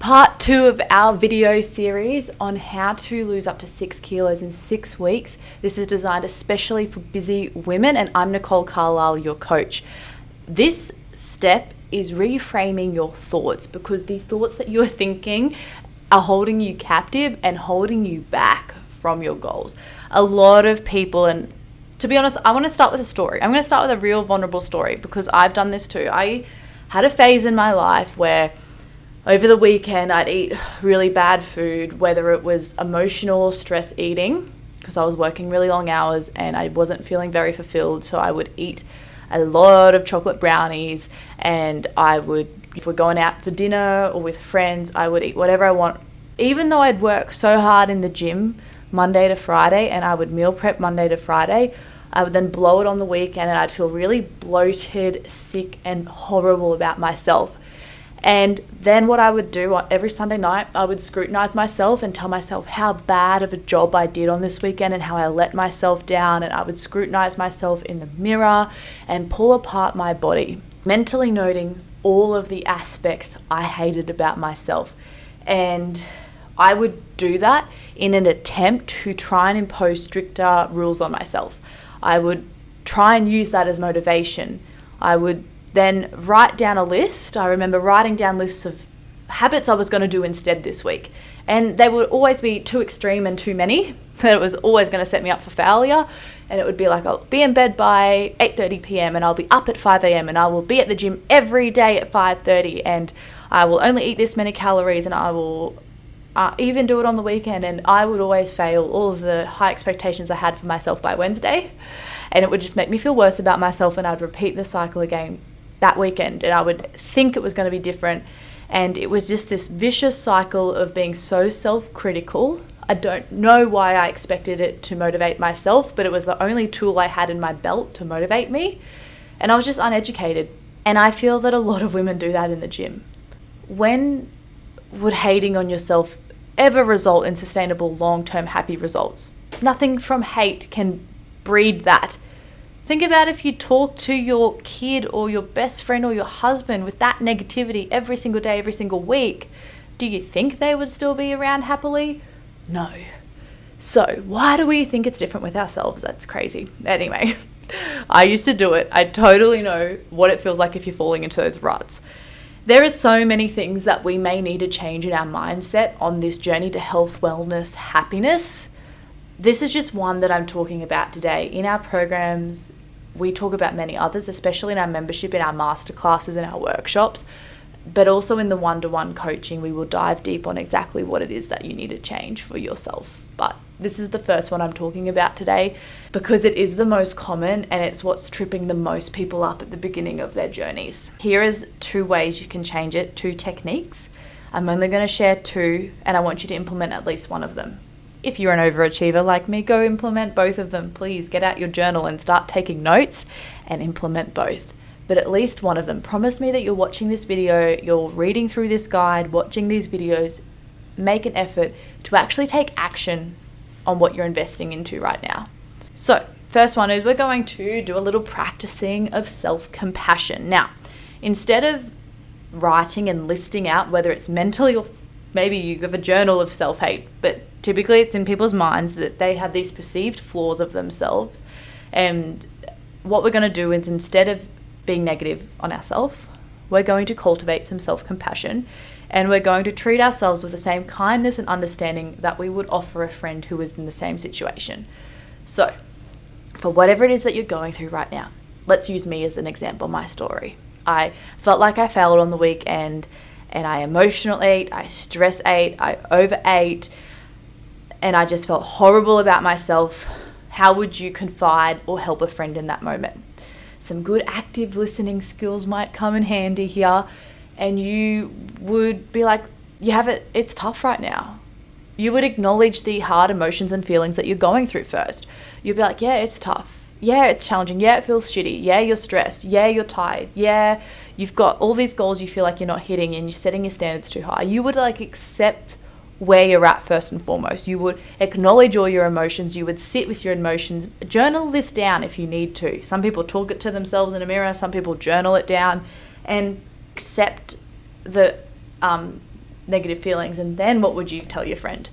Part 2 of our video series on how to lose up to 6 kilos in 6 weeks. This is designed especially for busy women, and I'm Nicole, your coach. This step is reframing your thoughts, because the thoughts that you're thinking are holding you captive and holding you back from your goals. A lot of people, and to be honest, I want to start with a story. I'm going to start with a real vulnerable story, because I've done this too. I had a phase in my life where over the weekend I'd eat really bad food, whether it was emotional or stress eating, because I was working really long hours and I wasn't feeling very fulfilled. So I would eat a lot of chocolate brownies, and if we're going out for dinner or with friends, I would eat whatever I want. Even though I'd work so hard in the gym Monday to Friday, and I would meal prep Monday to Friday, I would then blow it on the weekend and I'd feel really bloated, sick and horrible about myself. And then what I would do every Sunday night, I would scrutinize myself and tell myself how bad of a job I did on this weekend and how I let myself down. And I would scrutinize myself in the mirror and pull apart my body, mentally noting all of the aspects I hated about myself. And I would do that in an attempt to try and impose stricter rules on myself. I would try and use that as motivation. I would then write down a list. I remember writing down lists of habits I was going to do instead this week. And they would always be too extreme and too many, but it was always going to set me up for failure. And it would be like, I'll be in bed by 8:30 p.m. and I'll be up at 5 a.m. and I will be at the gym every day at 5:30, and I will only eat this many calories, and I will even do it on the weekend. And I would always fail all of the high expectations I had for myself by Wednesday. And it would just make me feel worse about myself, and I'd repeat the cycle again that weekend, and I would think it was going to be different. And it was just this vicious cycle of being so self-critical. I don't know why I expected it to motivate myself, but it was the only tool I had in my belt to motivate me. And I was just uneducated. And I feel that a lot of women do that in the gym. When would hating on yourself ever result in sustainable, long-term happy results? Nothing from hate can breed that. Think about if you talk to your kid or your best friend or your husband with that negativity every single day, every single week. Do you think they would still be around happily? No. So why do we think it's different with ourselves? That's crazy. Anyway, I used to do it. I totally know what it feels like if you're falling into those ruts. There are so many things that we may need to change in our mindset on this journey to health, wellness, happiness. This is just one that I'm talking about today. In our programs, we talk about many others, especially in our membership, in our masterclasses, in our workshops, but also in the one-to-one coaching, we will dive deep on exactly what it is that you need to change for yourself. But this is the first one I'm talking about today, because it is the most common and it's what's tripping the most people up at the beginning of their journeys. Here is 2 ways you can change it, 2 techniques. I'm only going to share 2, and I want you to implement at least one of them. If you're an overachiever like me, go implement both of them. Please get out your journal and start taking notes and implement both. But at least one of them. Promise me that you're watching this video, you're reading through this guide, watching these videos. Make an effort to actually take action on what you're investing into right now. So, first one is we're going to do a little practicing of self-compassion. Now, instead of writing and listing out whether it's mentally or maybe you have a journal of self-hate, but typically it's in people's minds that they have these perceived flaws of themselves. And what we're going to do is, instead of being negative on ourselves, we're going to cultivate some self-compassion, and we're going to treat ourselves with the same kindness and understanding that we would offer a friend who is in the same situation. So, for whatever it is that you're going through right now, let's use me as an example, my story. I felt like I failed on the weekend, and I emotional ate, I stress ate, I overate, and I just felt horrible about myself. How would you confide or help a friend in that moment? Some good active listening skills might come in handy here, and you would be like, it's tough right now. You would acknowledge the hard emotions and feelings that you're going through first. You'd be like, yeah, it's tough. Yeah, it's challenging. Yeah, it feels shitty. Yeah, you're stressed. Yeah, you're tired. Yeah, you've got all these goals you feel like you're not hitting and you're setting your standards too high. You would accept where you're at first and foremost. You would acknowledge all your emotions. You would sit with your emotions. Journal this down if you need to. Some people talk it to themselves in a mirror. Some people journal it down and accept the negative feelings, and then what would you tell your friend?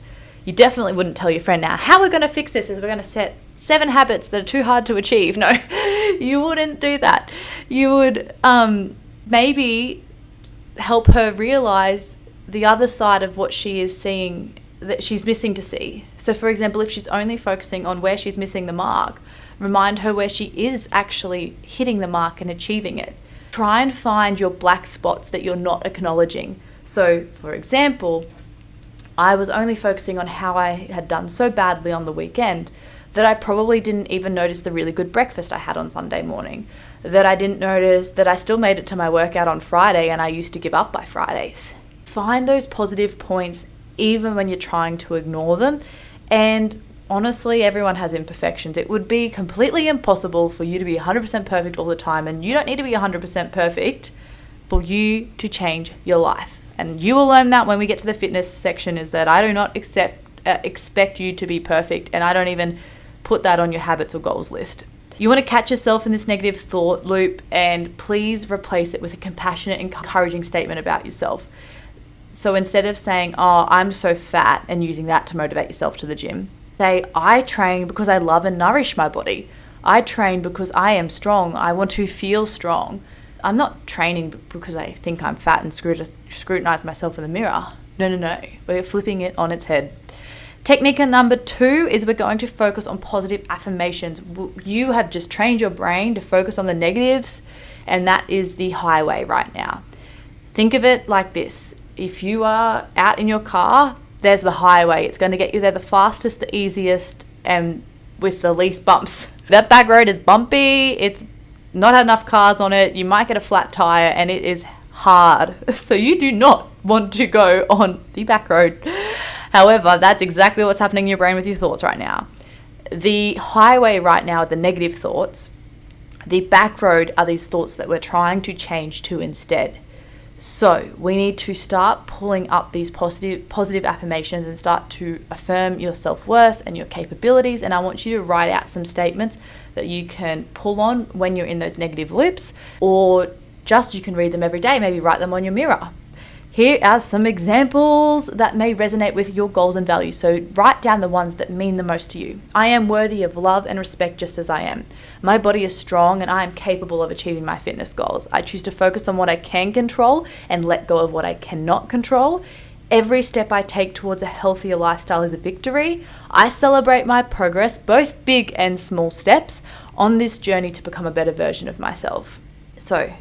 You definitely wouldn't tell your friend, now, how we're going to fix this is we're going to set 7 habits that are too hard to achieve. No, you wouldn't do that. You would maybe help her realize the other side of what she is seeing that she's missing to see. So for example, if she's only focusing on where she's missing the mark, remind her where she is actually hitting the mark and achieving it. Try and find your black spots that you're not acknowledging. So for example, I was only focusing on how I had done so badly on the weekend that I probably didn't even notice the really good breakfast I had on Sunday morning, that I didn't notice that I still made it to my workout on Friday and I used to give up by Fridays. Find those positive points even when you're trying to ignore them. And honestly, everyone has imperfections. It would be completely impossible for you to be 100% perfect all the time, and you don't need to be 100% perfect for you to change your life. And you will learn that when we get to the fitness section, is that I do not expect you to be perfect, and I don't even put that on your habits or goals list. You want to catch yourself in this negative thought loop, and please replace it with a compassionate, encouraging statement about yourself. So instead of saying, oh, I'm so fat, and using that to motivate yourself to the gym, say, I train because I love and nourish my body. I train because I am strong. I want to feel strong. I'm not training because I think I'm fat and scrutinize myself in the mirror. No. We're flipping it on its head. Technique number 2 is we're going to focus on positive affirmations. You have just trained your brain to focus on the negatives, and that is the highway right now. Think of it like this. If you are out in your car, there's the highway. It's going to get you there the fastest, the easiest, and with the least bumps. That back road is bumpy. It's not had enough cars on it. You might get a flat tire, and it is hard. So you do not want to go on the back road. However, that's exactly what's happening in your brain with your thoughts right now. The highway right now are the negative thoughts. The back road are these thoughts that we're trying to change to instead. So we need to start pulling up these positive affirmations and start to affirm your self-worth and your capabilities. And I want you to write out some statements that you can pull on when you're in those negative loops, or just you can read them every day, maybe write them on your mirror. Here are some examples that may resonate with your goals and values. So write down the ones that mean the most to you. I am worthy of love and respect just as I am. My body is strong and I am capable of achieving my fitness goals. I choose to focus on what I can control and let go of what I cannot control. Every step I take towards a healthier lifestyle is a victory. I celebrate my progress, both big and small steps, on this journey to become a better version of myself. So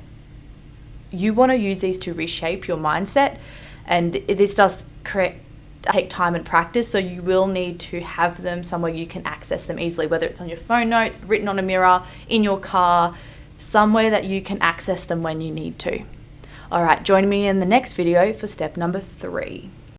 you want to use these to reshape your mindset, and this does take time and practice, so you will need to have them somewhere you can access them easily, whether it's on your phone notes, written on a mirror, in your car, somewhere that you can access them when you need to. All right, join me in the next video for step number 3.